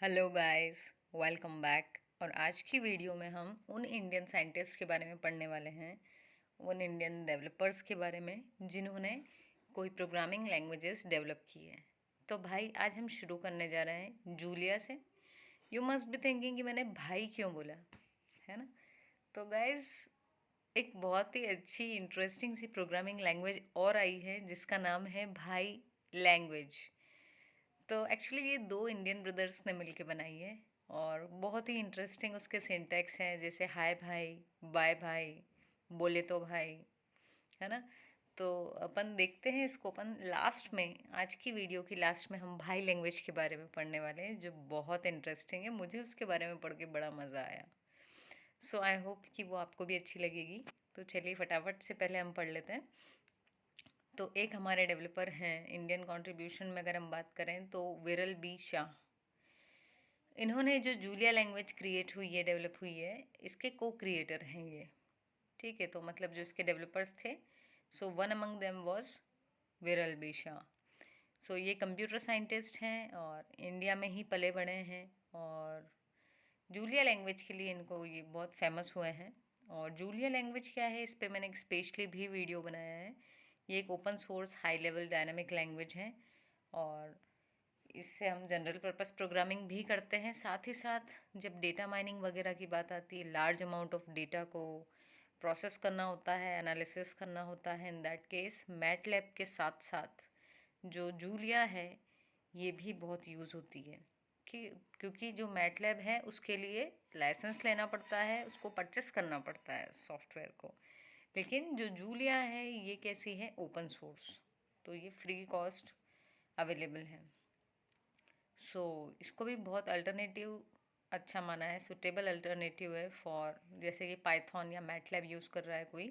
Hello guys, welcome back. और आज की वीडियो में हम उन इंडियन साइंटिस्ट के बारे में पढ़ने वाले हैं, उन इंडियन डेवलपर्स के बारे में जिन्होंने कोई प्रोग्रामिंग लैंग्वेजेस डेवलप की है। तो भाई आज हम शुरू करने जा रहे हैं जूलिया से। यू मस्ट बी थिंकिंग कि मैंने भाई क्यों बोला, है ना। तो गाइस, एक बहुत ही अच्छी इंटरेस्टिंग सी प्रोग्रामिंग लैंग्वेज और आई है जिसका नाम है भाई लैंग्वेज। तो एक्चुअली ये दो इंडियन ब्रदर्स ने मिलके बनाई है और बहुत ही इंटरेस्टिंग उसके सिंटैक्स हैं, जैसे हाय भाई, बाय भाई, बोले तो भाई, है ना। तो अपन देखते हैं इसको। अपन लास्ट में, आज की वीडियो की लास्ट में हम भाई लैंग्वेज के बारे में पढ़ने वाले हैं जो बहुत इंटरेस्टिंग है। मुझे उसके बारे में पढ़ के बड़ा मज़ा आया। सो आई होप कि वो आपको भी अच्छी लगेगी। तो चलिए फटाफट से पहले हम पढ़ लेते हैं। तो एक हमारे डेवलपर हैं इंडियन कंट्रीब्यूशन में, अगर हम बात करें तो विरल बी शाह। इन्होंने जो जूलिया लैंग्वेज क्रिएट हुई है, डेवलप हुई है, इसके को क्रिएटर हैं ये। ठीक है, तो मतलब जो इसके डेवलपर्स थे, so one among them was विरल बी शाह। सो ये कंप्यूटर साइंटिस्ट हैं और इंडिया में ही पले बड़े हैं और जूलिया लैंग्वेज के लिए इनको ये बहुत फेमस हुए हैं। और जूलिया लैंग्वेज क्या है, इस पर मैंने एक स्पेशली भी वीडियो बनाया है। ये एक open source high level dynamic language है और इससे हम जनरल पर्पस प्रोग्रामिंग भी करते हैं। साथ ही साथ जब डेटा माइनिंग वगैरह की बात आती है, लार्ज अमाउंट ऑफ डेटा को प्रोसेस करना होता है, एनालिसिस करना होता है, इन दैट केस मैटलैब के साथ साथ जो जूलिया है ये भी बहुत यूज़ होती है। कि क्योंकि जो मैटलैब है उसके लिए लाइसेंस लेना पड़ता है, उसको परचेस करना पड़ता है सॉफ्टवेयर को। लेकिन जो जूलिया है ये कैसी है, ओपन सोर्स, तो ये फ्री कॉस्ट अवेलेबल है। सो इसको भी बहुत अल्टरनेटिव अच्छा माना है, सुटेबल अल्टरनेटिव है फॉर, जैसे कि पाइथन या मैटलैब यूज़ कर रहा है कोई,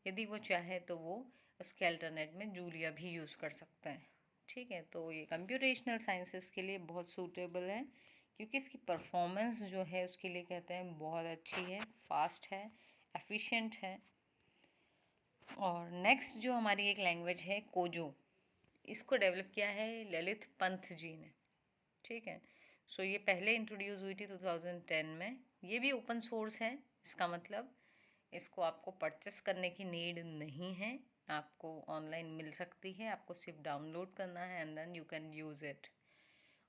यदि वो चाहे तो वो उसके अल्टरनेट में जूलिया भी यूज़ कर सकता है। ठीक है, तो ये कंप्यूटेशनल साइंसेस के लिए बहुत सूटेबल है क्योंकि इसकी परफॉर्मेंस जो है उसके लिए कहते हैं बहुत अच्छी है, फास्ट है, एफिशिएंट है। और नेक्स्ट जो हमारी एक लैंग्वेज है कोजो, इसको डेवलप किया है ललित पंत जी ने। ठीक है, सो ये पहले इंट्रोड्यूस हुई थी 2010 में। ये भी ओपन सोर्स है, इसका मतलब इसको आपको परचेस करने की नीड नहीं है, आपको ऑनलाइन मिल सकती है, आपको सिर्फ डाउनलोड करना है and then you can use it.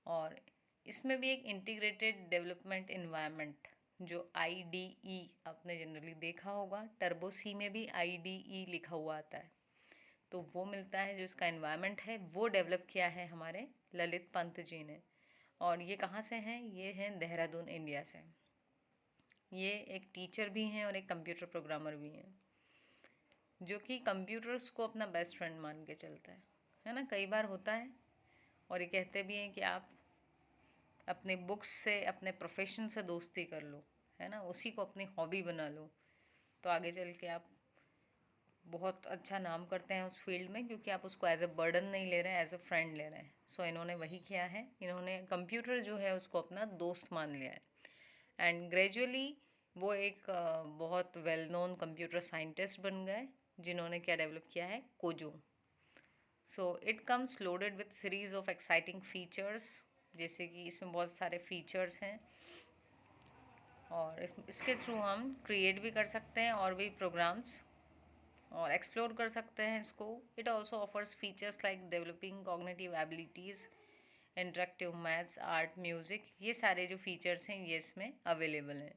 और इसमें भी एक इंटीग्रेटेड डेवलपमेंट इन्वायरमेंट, जो IDE आपने जनरली देखा होगा, टर्बो सी में भी IDE लिखा हुआ आता है, तो वो मिलता है। जो इसका इन्वायरमेंट है वो डेवलप किया है हमारे ललित पंत जी ने। और ये कहाँ से हैं, ये हैं देहरादून, इंडिया से। ये एक टीचर भी हैं और एक कंप्यूटर प्रोग्रामर भी हैं, जो कि कंप्यूटर्स को अपना बेस्ट फ्रेंड मान के चलता है ना। कई बार होता है और ये कहते भी हैं कि आप अपने बुक्स से, अपने प्रोफेशन से दोस्ती कर लो, है ना, उसी को अपनी हॉबी बना लो, तो आगे चल के आप बहुत अच्छा नाम करते हैं उस फील्ड में, क्योंकि आप उसको एज अ बर्डन नहीं ले रहे हैं, एज अ फ्रेंड ले रहे हैं। सो इन्होंने वही किया है, इन्होंने कंप्यूटर जो है उसको अपना दोस्त मान लिया है। एंड ग्रेजुअली वो एक बहुत वेल नोन कंप्यूटर साइंटिस्ट बन गए, जिन्होंने क्या डेवलप किया है, Kojo. So it comes loaded with series of exciting features, जैसे कि इसमें बहुत सारे फीचर्स हैं और इसके थ्रू हम क्रिएट भी कर सकते हैं और भी प्रोग्राम्स और एक्सप्लोर कर सकते हैं इसको। It also offers features like developing cognitive abilities, interactive maths, art, music, ये सारे जो फीचर्स हैं ये इसमें अवेलेबल हैं।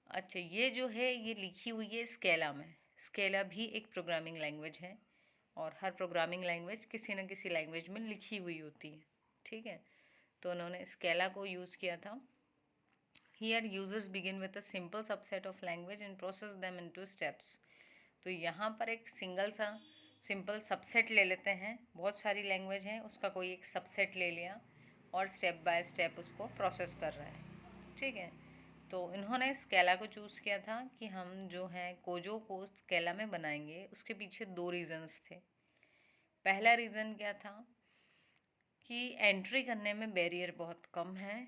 अच्छा, ये जो है ये लिखी हुई है स्केला में। स्केला भी एक प्रोग्रामिंग लैंग्वेज है और हर प्रोग्रामिंग लैंग्वेज किसी न किसी लैंग्वेज में लिखी हुई होती है। ठीक है, तो उन्होंने स्केला को यूज़ किया था। Here users begin with a simple subset of language and process them into steps. तो यहाँ पर एक सिंगल सा सिंपल सबसेट ले लेते हैं, बहुत सारी लैंग्वेज है उसका कोई एक सबसेट ले लिया और स्टेप बाय स्टेप उसको प्रोसेस कर रहा है। ठीक है, तो इन्होंने स्केला को चूज़ किया था कि हम जो है कोजो को स्केला में बनाएंगे। उसके पीछे दो रीज़न्स थे। पहला रीज़न क्या था कि एंट्री करने में बैरियर बहुत कम है,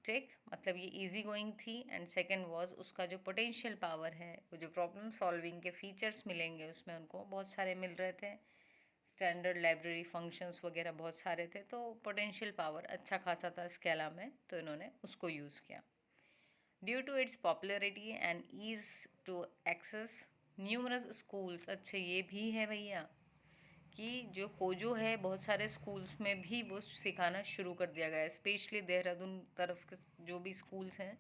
ठीक, मतलब ये इजी गोइंग थी। एंड सेकंड वाज उसका जो पोटेंशियल पावर है, वो जो प्रॉब्लम सॉल्विंग के फीचर्स मिलेंगे उसमें उनको बहुत सारे मिल रहे थे। स्टैंडर्ड लाइब्रेरी फंक्शंस वगैरह बहुत सारे थे, तो पोटेंशियल पावर अच्छा खासा था स्केला में, तो इन्होंने उसको यूज़ किया। Due to its popularity and ease to access numerous schools, अच्छा ये भी है भैया कि जो कोजो है बहुत सारे स्कूल्स में भी वो सिखाना शुरू कर दिया गया है, स्पेशली देहरादून तरफ के जो भी स्कूल्स हैं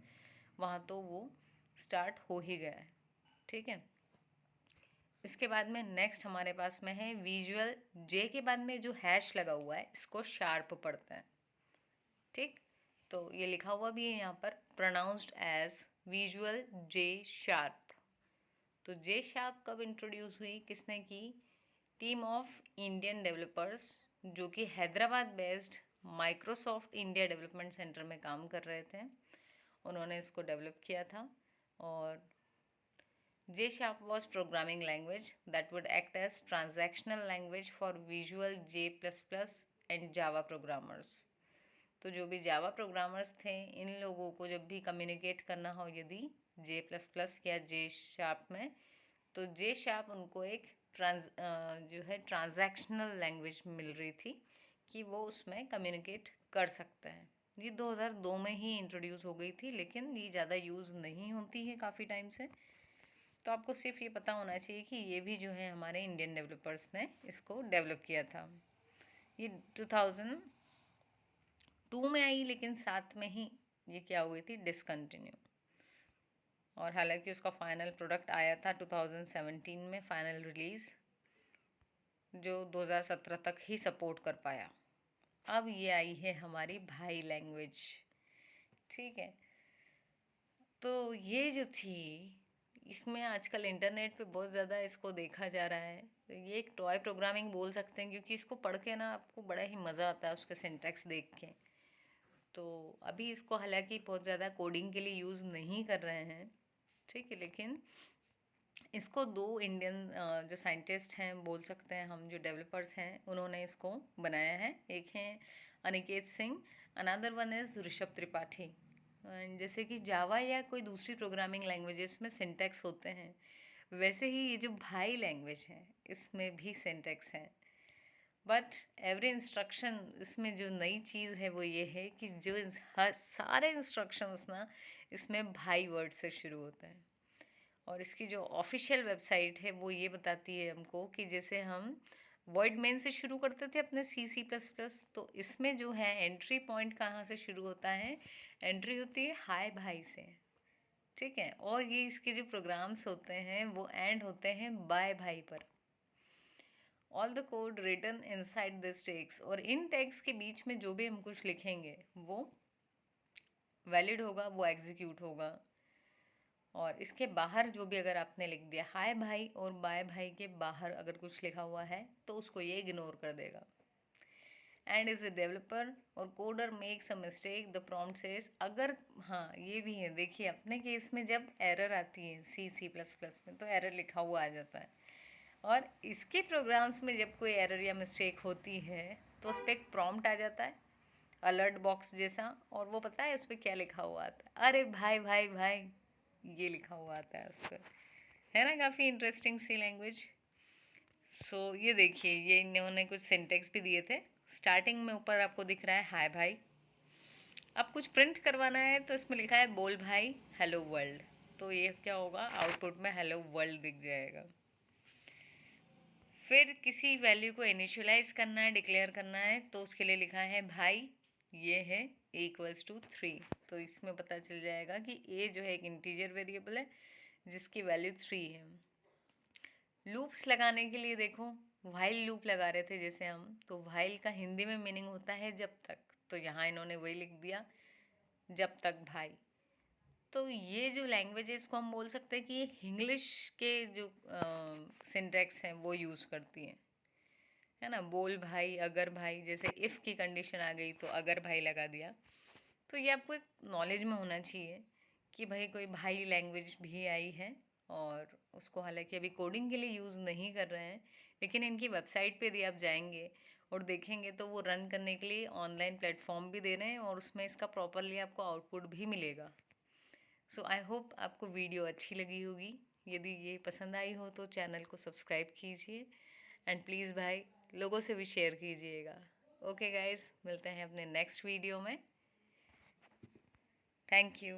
वहाँ तो वो स्टार्ट हो ही गया है। ठीक है, इसके बाद में नेक्स्ट हमारे पास में है विजुअल। जे के बाद में जो हैश लगा हुआ है इसको शार्प पढ़ते हैं। ठीक, तो ये लिखा हुआ भी है यहाँ पर, प्रोनाउंस्ड एज विजुअल जे शार्प। तो जे शार्प कब इंट्रोड्यूस हुई, किसने की? टीम ऑफ इंडियन डेवलपर्स जो कि Hyderabad based Microsoft India development centre में काम कर रहे थे, उन्होंने इसको डेवलप किया था। और J Sharp was programming language that would act as transactional language for Visual J++ and Java programmers. तो जो भी जावा प्रोग्रामर्स थे इन लोगों को जब भी कम्युनिकेट करना हो यदि J++ या J Sharp में, तो J Sharp उनको एक जो है ट्रांजैक्शनल लैंग्वेज मिल रही थी कि वो उसमें कम्युनिकेट कर सकते हैं। ये 2002 में ही इंट्रोड्यूस हो गई थी, लेकिन ये ज़्यादा यूज़ नहीं होती है काफ़ी टाइम से। तो आपको सिर्फ ये पता होना चाहिए कि ये भी जो है हमारे इंडियन डेवलपर्स ने इसको डेवलप किया था। ये 2002 में आई, लेकिन साथ में ही ये क्या हुई थी, डिसकंटिन्यू। और हालांकि उसका फाइनल प्रोडक्ट आया था 2017 में, फाइनल रिलीज़, जो 2017 तक ही सपोर्ट कर पाया। अब ये आई है हमारी भाई लैंग्वेज। ठीक है, तो ये जो थी, इसमें आजकल इंटरनेट पे बहुत ज़्यादा इसको देखा जा रहा है। तो ये एक टॉय प्रोग्रामिंग बोल सकते हैं, क्योंकि इसको पढ़ के ना आपको बड़ा ही मज़ा आता है उसके सिंटैक्स देख के। तो अभी इसको हालांकि बहुत ज़्यादा कोडिंग के लिए यूज़ नहीं कर रहे हैं, ठीक है, लेकिन इसको दो इंडियन जो साइंटिस्ट हैं बोल सकते हैं हम, जो डेवलपर्स हैं, उन्होंने इसको बनाया है। एक हैं Aniket Singh, another one is Rishabh Tripathi. जैसे कि जावा या कोई दूसरी प्रोग्रामिंग लैंग्वेजेस में सिंटैक्स होते हैं, वैसे ही ये जो भाई लैंग्वेज है इसमें भी सिंटैक्स है। बट एवरी इंस्ट्रक्शन, इसमें जो नई चीज़ है वो ये है कि जो हर सारे इंस्ट्रक्शंस ना इसमें भाई वर्ड से शुरू होते हैं। और इसकी जो ऑफिशियल वेबसाइट है वो ये बताती है हमको कि जैसे हम वर्ड मेन से शुरू करते थे अपने C++, तो इसमें जो है एंट्री पॉइंट कहाँ से शुरू होता है, एंट्री होती है हाय भाई से। ठीक है, और ये इसके जो प्रोग्राम्स होते हैं वो एंड होते हैं बाय भाई पर। All the code written inside this tags, और इन टैग्स के बीच में जो भी हम कुछ लिखेंगे वो वैलिड होगा, वो एग्जीक्यूट होगा। और इसके बाहर जो भी अगर आपने लिख दिया हाय भाई और बाय भाई के बाहर अगर कुछ लिखा हुआ है तो उसको ये इग्नोर कर देगा। एंड इज ए डेवलपर और coder makes a mistake the prompt says, अगर, हाँ ये भी है, देखिए अपने केस में जब एरर आती है C++ में तो एरर लिखा हुआ आ जाता है, और इसके प्रोग्राम्स में जब कोई एरर या मिस्टेक होती है तो उस पर एक प्रॉम्प्ट आ जाता है अलर्ट बॉक्स जैसा, और वो पता है उस पर क्या लिखा हुआ आता है, अरे भाई भाई भाई, ये लिखा हुआ आता है उस पर। है ना काफ़ी इंटरेस्टिंग सी लैंग्वेज। सो ये देखिए, ये इन्होंने कुछ सिंटेक्स भी दिए थे। स्टार्टिंग में ऊपर आपको दिख रहा है हाय भाई, अब कुछ प्रिंट करवाना है तो इसमें लिखा है बोल भाई हेलो वर्ल्ड, तो ये क्या होगा, आउटपुट में हेलो वर्ल्ड दिख जाएगा। फिर किसी वैल्यू को इनिशियलाइज करना है, डिक्लेयर करना है, तो उसके लिए लिखा है भाई ये है A=3, तो इसमें पता चल जाएगा कि a जो है एक इंटीजर वेरिएबल है जिसकी वैल्यू 3 है। लूप्स लगाने के लिए देखो, व्हाइल लूप लगा रहे थे जैसे हम, तो व्हाइल का हिंदी में मीनिंग होता है जब तक, तो यहाँ इन्होंने वही लिख दिया जब तक भाई। तो ये जो लैंग्वेज है इसको हम बोल सकते हैं कि ये इंग्लिश के जो सिंटैक्स हैं वो यूज़ करती हैं, है ना। बोल भाई, अगर भाई, जैसे इफ़ की कंडीशन आ गई तो अगर भाई लगा दिया। तो ये आपको एक नॉलेज में होना चाहिए कि भाई कोई भाई लैंग्वेज भी आई है, और उसको हालांकि अभी कोडिंग के लिए यूज़ नहीं कर रहे हैं, लेकिन इनकी वेबसाइट पे यदि आप जाएंगे और देखेंगे तो वो रन करने के लिए ऑनलाइन प्लेटफॉर्म भी दे रहे हैं, और उसमें इसका प्रॉपरली आपको आउटपुट भी मिलेगा। सो आई होप आपको वीडियो अच्छी लगी होगी। यदि ये पसंद आई हो तो चैनल को सब्सक्राइब कीजिए, एंड प्लीज़ भाई लोगों से भी शेयर कीजिएगा। ओके गाइस, मिलते हैं अपने नेक्स्ट वीडियो में। Thank you.